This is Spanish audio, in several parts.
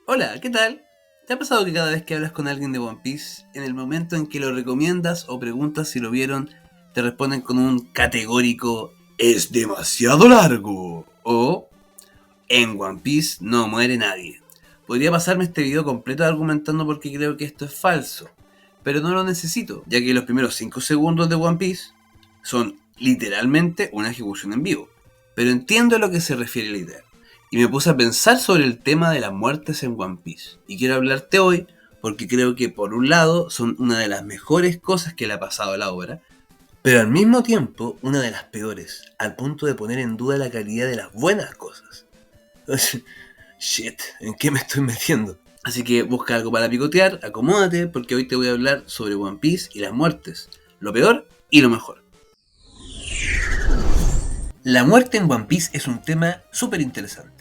Hola, ¿qué tal? ¿Te ha pasado que cada vez que hablas con alguien de One Piece, en el momento en que lo recomiendas o preguntas si lo vieron, te responden con un categórico "es demasiado largo" o "en One Piece no muere nadie"? Podría pasarme este video completo argumentando porque creo que esto es falso, pero no lo necesito, ya que los primeros 5 segundos de One Piece son literalmente una ejecución en vivo. Pero entiendo a lo que se refiere la idea. Y me puse a pensar sobre el tema de las muertes en One Piece. Y quiero hablarte hoy porque creo que por un lado son una de las mejores cosas que le ha pasado a la obra, pero al mismo tiempo una de las peores, al punto de poner en duda la calidad de las buenas cosas. Shit, ¿en qué me estoy metiendo? Así que busca algo para picotear, acomódate, porque hoy te voy a hablar sobre One Piece y las muertes, lo peor y lo mejor. La muerte en One Piece es un tema súper interesante.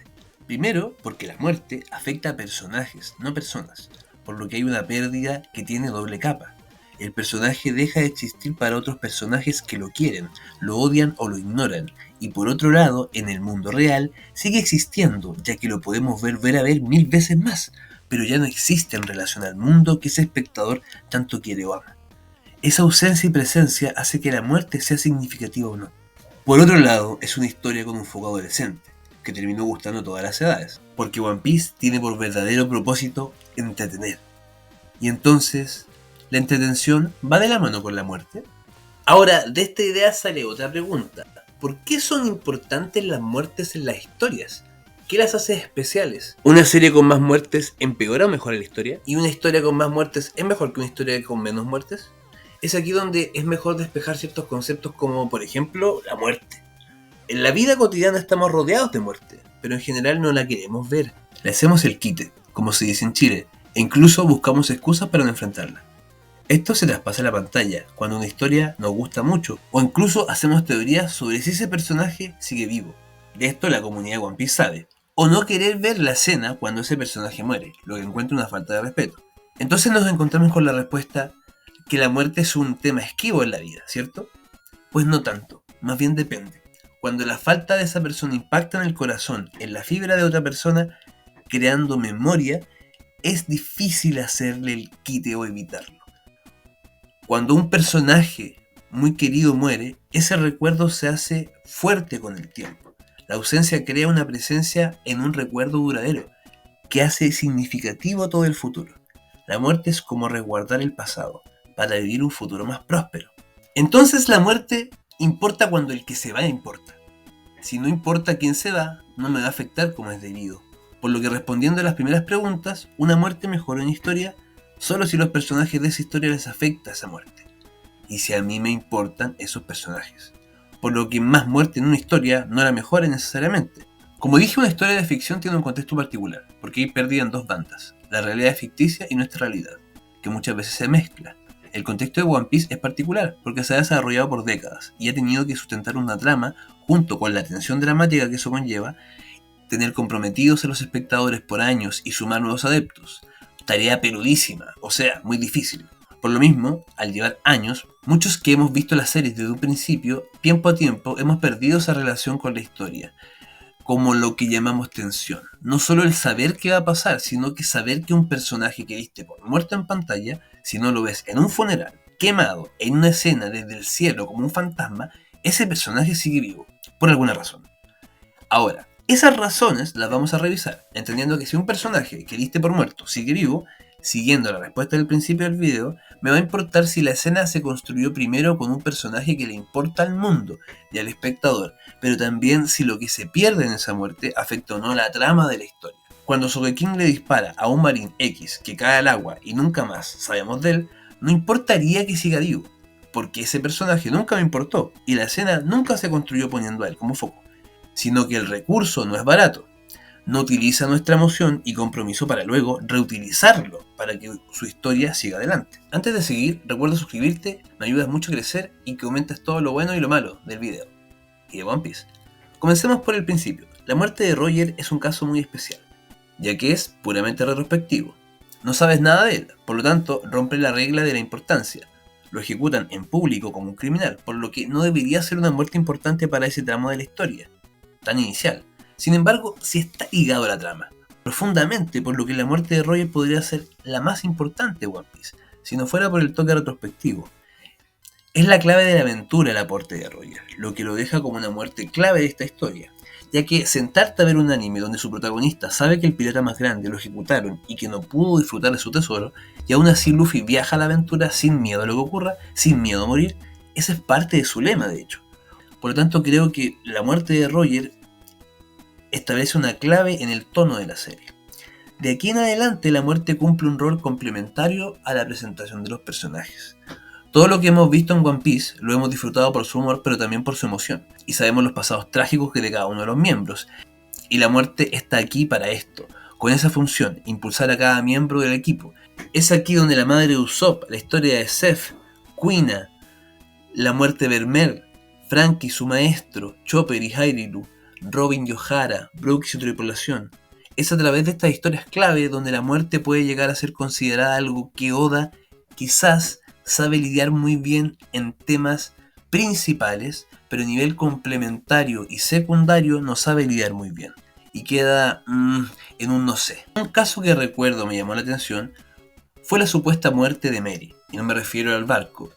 Primero, porque la muerte afecta a personajes, no personas, por lo que hay una pérdida que tiene doble capa. El personaje deja de existir para otros personajes que lo quieren, lo odian o lo ignoran, y por otro lado, en el mundo real, sigue existiendo, ya que lo podemos ver a ver mil veces más, pero ya no existe en relación al mundo que ese espectador tanto quiere o ama. Esa ausencia y presencia hace que la muerte sea significativa o no. Por otro lado, es una historia con un foco adolescente, que terminó gustando a todas las edades, porque One Piece tiene por verdadero propósito entretener. Y entonces, ¿la entretención va de la mano con la muerte? Ahora, de esta idea sale otra pregunta. ¿Por qué son importantes las muertes en las historias? ¿Qué las hace especiales? ¿Una serie con más muertes empeora o mejora la historia? ¿Y una historia con más muertes es mejor que una historia con menos muertes? Es aquí donde es mejor despejar ciertos conceptos como, por ejemplo, la muerte. En la vida cotidiana estamos rodeados de muerte, pero en general no la queremos ver. Le hacemos el quite, como se dice en Chile, e incluso buscamos excusas para no enfrentarla. Esto se traspasa a la pantalla cuando una historia nos gusta mucho, o incluso hacemos teorías sobre si ese personaje sigue vivo. De esto la comunidad de One Piece sabe. O no querer ver la escena cuando ese personaje muere, lo que encuentro una falta de respeto. Entonces nos encontramos con la respuesta que la muerte es un tema esquivo en la vida, ¿cierto? Pues no tanto, más bien depende. Cuando la falta de esa persona impacta en el corazón, en la fibra de otra persona, creando memoria, es difícil hacerle el quite o evitarlo. Cuando un personaje muy querido muere, ese recuerdo se hace fuerte con el tiempo. La ausencia crea una presencia en un recuerdo duradero, que hace significativo todo el futuro. La muerte es como resguardar el pasado, para vivir un futuro más próspero. Entonces la muerte importa cuando el que se va importa. Si no importa quién se va, no me va a afectar como es debido. Por lo que respondiendo a las primeras preguntas, una muerte mejora una historia solo si los personajes de esa historia les afecta esa muerte. Y si a mí me importan esos personajes. Por lo que más muerte en una historia no la mejora necesariamente. Como dije, una historia de ficción tiene un contexto particular, porque hay pérdida en dos bandas, la realidad ficticia y nuestra realidad, que muchas veces se mezcla. El contexto de One Piece es particular, porque se ha desarrollado por décadas y ha tenido que sustentar una trama junto con la tensión dramática que eso conlleva, tener comprometidos a los espectadores por años y sumar nuevos adeptos. Tarea peludísima, o sea, muy difícil. Por lo mismo, al llevar años, muchos que hemos visto las series desde un principio, tiempo a tiempo, hemos perdido esa relación con la historia, como lo que llamamos tensión. No solo el saber qué va a pasar, sino que saber que un personaje que viste por muerto en pantalla, si no lo ves en un funeral, quemado, en una escena desde el cielo como un fantasma, ese personaje sigue vivo, por alguna razón. Ahora, esas razones las vamos a revisar, entendiendo que si un personaje que diste por muerto sigue vivo, siguiendo la respuesta del principio del video, me va a importar si la escena se construyó primero con un personaje que le importa al mundo y al espectador, pero también si lo que se pierde en esa muerte afecta o no la trama de la historia. Cuando Sogeking le dispara a un Marín X que cae al agua y nunca más sabemos de él, no importaría que siga vivo, porque ese personaje nunca me importó y la escena nunca se construyó poniendo a él como foco, sino que el recurso no es barato. No utiliza nuestra emoción y compromiso para luego reutilizarlo para que su historia siga adelante. Antes de seguir, recuerda suscribirte, me ayudas mucho a crecer y que comentes todo lo bueno y lo malo del video y de One Piece. Comencemos por el principio. La muerte de Roger es un caso muy especial, ya que es puramente retrospectivo. No sabes nada de él, por lo tanto rompe la regla de la importancia. Lo ejecutan en público como un criminal, por lo que no debería ser una muerte importante para ese tramo de la historia, tan inicial. Sin embargo, sí está ligado a la trama, profundamente, por lo que la muerte de Roger podría ser la más importante de One Piece, si no fuera por el toque retrospectivo. Es la clave de la aventura el aporte de Roger, lo que lo deja como una muerte clave de esta historia, ya que sentarte a ver un anime donde su protagonista sabe que el pirata más grande lo ejecutaron y que no pudo disfrutar de su tesoro, y aún así Luffy viaja a la aventura sin miedo a lo que ocurra, sin miedo a morir, esa es parte de su lema de hecho. Por lo tanto creo que la muerte de Roger establece una clave en el tono de la serie. De aquí en adelante la muerte cumple un rol complementario a la presentación de los personajes. Todo lo que hemos visto en One Piece lo hemos disfrutado por su humor, pero también por su emoción, y sabemos los pasados trágicos que de cada uno de los miembros, y la muerte está aquí para esto, con esa función, impulsar a cada miembro del equipo. Es aquí donde la madre de Usopp, la historia de Zeph, Quina, la muerte de Vermeer, Franky su maestro, Chopper y Hairiru, Robin y O'Hara, Brooks y su tripulación. Es a través de estas historias clave donde la muerte puede llegar a ser considerada algo que Oda quizás sabe lidiar muy bien en temas principales, pero a nivel complementario y secundario no sabe lidiar muy bien. Y queda en un no sé. Un caso que recuerdo me llamó la atención fue la supuesta muerte de Mary. Y no me refiero al barco,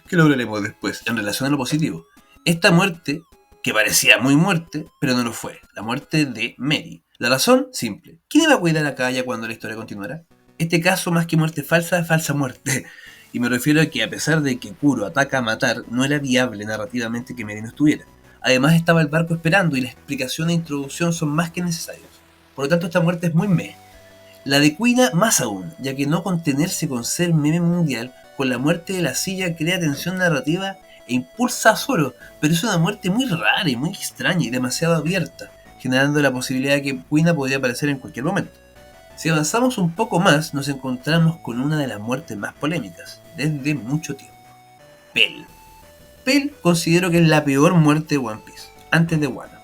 que lo hablaremos después, en relación a lo positivo. Esta muerte, que parecía muy muerte, pero no lo fue. La muerte de Mary. La razón, simple. ¿Quién iba a cuidar a Kaya cuando la historia continuara? Este caso, más que muerte falsa, es falsa muerte. Y me refiero a que a pesar de que Kuro ataca a matar, no era viable narrativamente que Mary no estuviera. Además estaba el barco esperando y la explicación e introducción son más que necesarios. Por lo tanto esta muerte es muy meh. La de Quina más aún, ya que no contenerse con ser meme mundial, con la muerte de la silla crea tensión narrativa e impulsa a Zoro, pero es una muerte muy rara y muy extraña y demasiado abierta, generando la posibilidad de que Quina podría aparecer en cualquier momento. Si avanzamos un poco más, nos encontramos con una de las muertes más polémicas, desde mucho tiempo. Pell. Pell considero que es la peor muerte de One Piece, antes de Wano.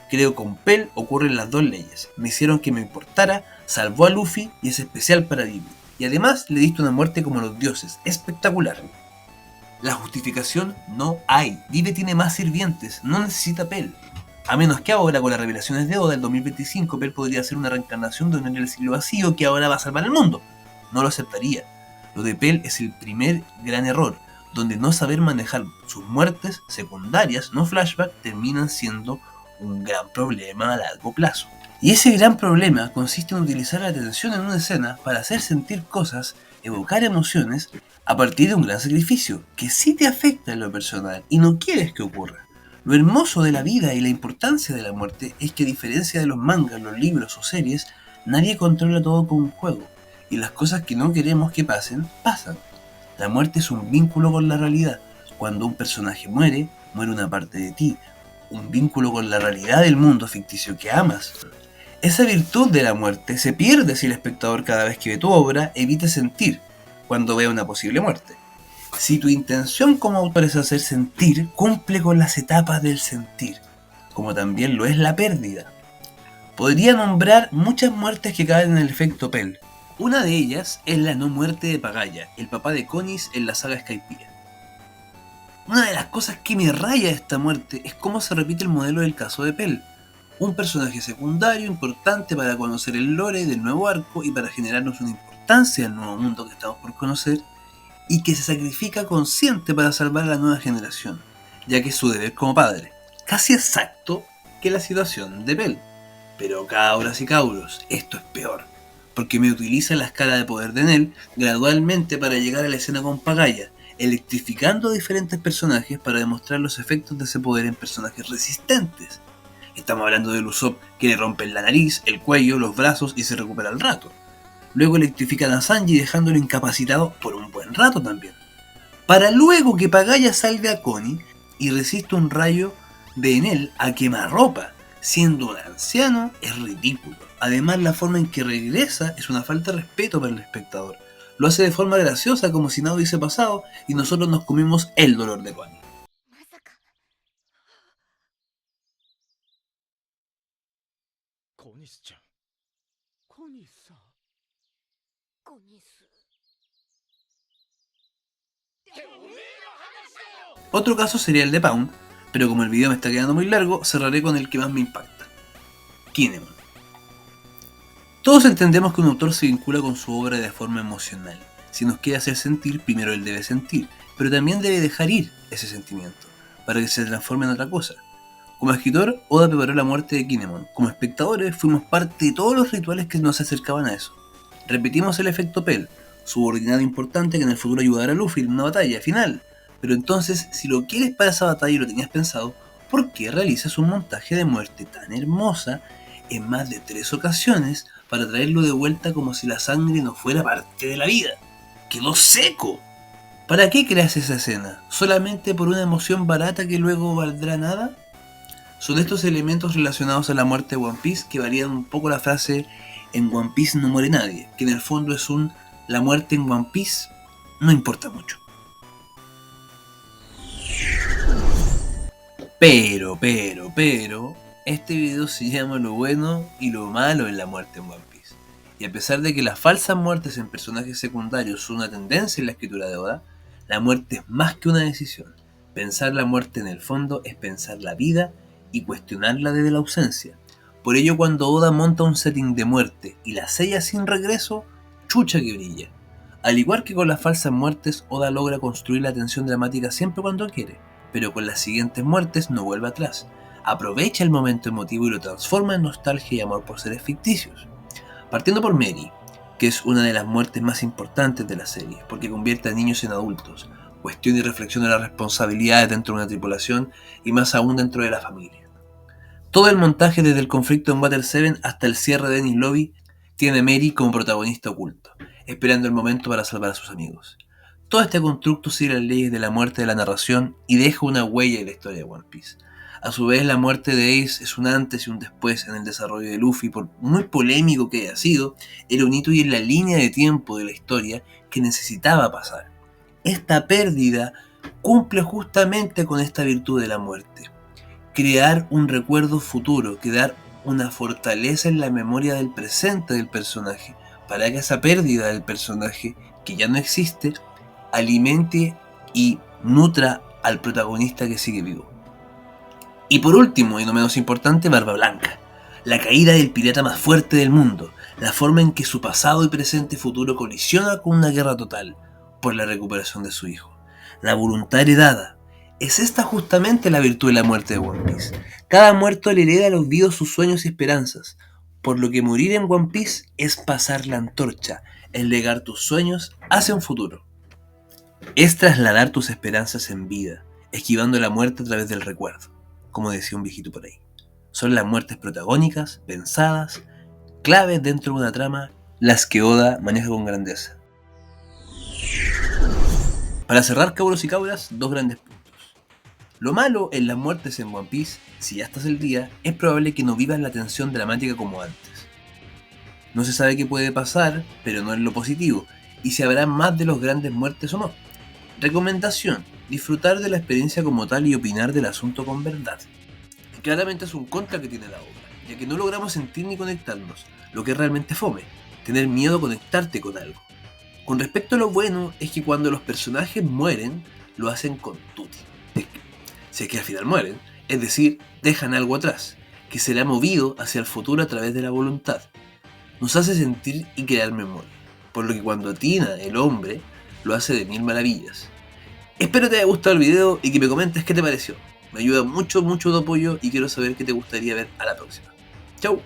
Creo que con Pell ocurren las dos leyes, me hicieron que me importara, salvó a Luffy y es especial para Vivi. Y además le diste una muerte como los dioses, espectacular. La justificación no hay, Vivi tiene más sirvientes, no necesita Pell. A menos que ahora, con las revelaciones de Oda del 2025, Pell podría ser una reencarnación de un del siglo vacío que ahora va a salvar el mundo. No lo aceptaría. Lo de Pell es el primer gran error, donde no saber manejar sus muertes secundarias, no flashback, terminan siendo un gran problema a largo plazo. Y ese gran problema consiste en utilizar la atención en una escena para hacer sentir cosas, evocar emociones, a partir de un gran sacrificio, que sí te afecta en lo personal y no quieres que ocurra. Lo hermoso de la vida y la importancia de la muerte es que a diferencia de los mangas, los libros o series, nadie controla todo como un juego, y las cosas que no queremos que pasen, pasan. La muerte es un vínculo con la realidad. Cuando un personaje muere, muere una parte de ti, un vínculo con la realidad del mundo ficticio que amas. Esa virtud de la muerte se pierde si el espectador cada vez que ve tu obra evita sentir cuando ve una posible muerte. Si tu intención como autor es hacer sentir, cumple con las etapas del sentir, como también lo es la pérdida. Podría nombrar muchas muertes que caen en el efecto Pell. Una de ellas es la no muerte de Pagaya, el papá de Konis en la saga Skypiea. Una de las cosas que me raya de esta muerte es cómo se repite el modelo del caso de Pell. Un personaje secundario importante para conocer el lore del nuevo arco y para generarnos una importancia al nuevo mundo que estamos por conocer, y que se sacrifica consciente para salvar a la nueva generación, ya que es su deber como padre. Casi exacto que la situación de Pell. Pero cabras y cabros, esto es peor, porque me utiliza la escala de poder de Enel gradualmente para llegar a la escena con Pagaya, electrificando a diferentes personajes para demostrar los efectos de ese poder en personajes resistentes. Estamos hablando de Usopp que le rompen la nariz, el cuello, los brazos y se recupera al rato. Luego electrifican a Sanji dejándolo incapacitado por un buen rato también. Para luego que Pagaya salve a Connie y resiste un rayo de Enel a quemarropa. Siendo un anciano es ridículo. Además la forma en que regresa es una falta de respeto para el espectador. Lo hace de forma graciosa como si nada hubiese pasado y nosotros nos comimos el dolor de Connie. Otro caso sería el de Pound, pero como el video me está quedando muy largo, cerraré con el que más me impacta. Kinemon. Todos entendemos que un autor se vincula con su obra de forma emocional. Si nos quiere hacer sentir, primero él debe sentir, pero también debe dejar ir ese sentimiento, para que se transforme en otra cosa. Como escritor, Oda preparó la muerte de Kinemon. Como espectadores, fuimos parte de todos los rituales que nos acercaban a eso. Repetimos el efecto Pell, subordinado importante que en el futuro ayudará a Luffy en una batalla final. Pero entonces, si lo quieres para esa batalla y lo tenías pensado, ¿por qué realizas un montaje de muerte tan hermosa en más de 3 ocasiones para traerlo de vuelta como si la sangre no fuera parte de la vida? ¡Quedó seco! ¿Para qué creas esa escena? ¿Solamente por una emoción barata que luego valdrá nada? Son estos elementos relacionados a la muerte de One Piece que varían un poco la frase "en One Piece no muere nadie", que en el fondo es un "la muerte en One Piece no importa mucho". Pero, este video se llama lo bueno y lo malo en la muerte en One Piece. Y a pesar de que las falsas muertes en personajes secundarios son una tendencia en la escritura de Oda, la muerte es más que una decisión. Pensar la muerte en el fondo es pensar la vida y cuestionarla desde la ausencia. Por ello, cuando Oda monta un setting de muerte y la sella sin regreso, chucha que brilla. Al igual que con las falsas muertes, Oda logra construir la tensión dramática siempre cuando quiere, pero con las siguientes muertes no vuelve atrás. Aprovecha el momento emotivo y lo transforma en nostalgia y amor por seres ficticios. Partiendo por Mary, que es una de las muertes más importantes de la serie, porque convierte a niños en adultos, cuestiona y reflexiona las responsabilidades dentro de una tripulación y más aún dentro de la familia. Todo el montaje desde el conflicto en Water 7 hasta el cierre de Enies Lobby tiene a Mary como protagonista oculto, esperando el momento para salvar a sus amigos. Todo este constructo sigue las leyes de la muerte de la narración y deja una huella en la historia de One Piece. A su vez, la muerte de Ace es un antes y un después en el desarrollo de Luffy, por muy polémico que haya sido, era un hito y en la línea de tiempo de la historia que necesitaba pasar. Esta pérdida cumple justamente con esta virtud de la muerte. Crear un recuerdo futuro, crear una fortaleza en la memoria del presente del personaje, para que esa pérdida del personaje, que ya no existe, alimente y nutra al protagonista que sigue vivo. Y por último, y no menos importante, Barba Blanca, la caída del pirata más fuerte del mundo, la forma en que su pasado y presente y futuro colisionan con una guerra total por la recuperación de su hijo. La voluntad heredada. Es esta justamente la virtud de la muerte de One Piece. Cada muerto le hereda al olvido sus sueños y esperanzas, por lo que morir en One Piece es pasar la antorcha, es legar tus sueños hacia un futuro. Es trasladar tus esperanzas en vida, esquivando la muerte a través del recuerdo, como decía un viejito por ahí. Son las muertes protagónicas, pensadas, claves dentro de una trama, las que Oda maneja con grandeza. Para cerrar, cabros y cabras, dos grandes puntos. Lo malo en las muertes en One Piece, si ya estás al día, es probable que no vivas la tensión dramática como antes. No se sabe qué puede pasar, pero no es lo positivo, y si habrá más de los grandes muertes o no. Recomendación: disfrutar de la experiencia como tal y opinar del asunto con verdad. Claramente es un contra que tiene la obra, ya que no logramos sentir ni conectarnos, lo que es realmente fome, tener miedo a conectarte con algo. Con respecto a lo bueno, es que cuando los personajes mueren, lo hacen con tutti. Si es que al final mueren, es decir, dejan algo atrás, que será movido hacia el futuro a través de la voluntad. Nos hace sentir y crear memoria, por lo que cuando atina el hombre, lo hace de mil maravillas. Espero te haya gustado el video y que me comentes qué te pareció. Me ayuda mucho tu apoyo y quiero saber qué te gustaría ver a la próxima. Chau.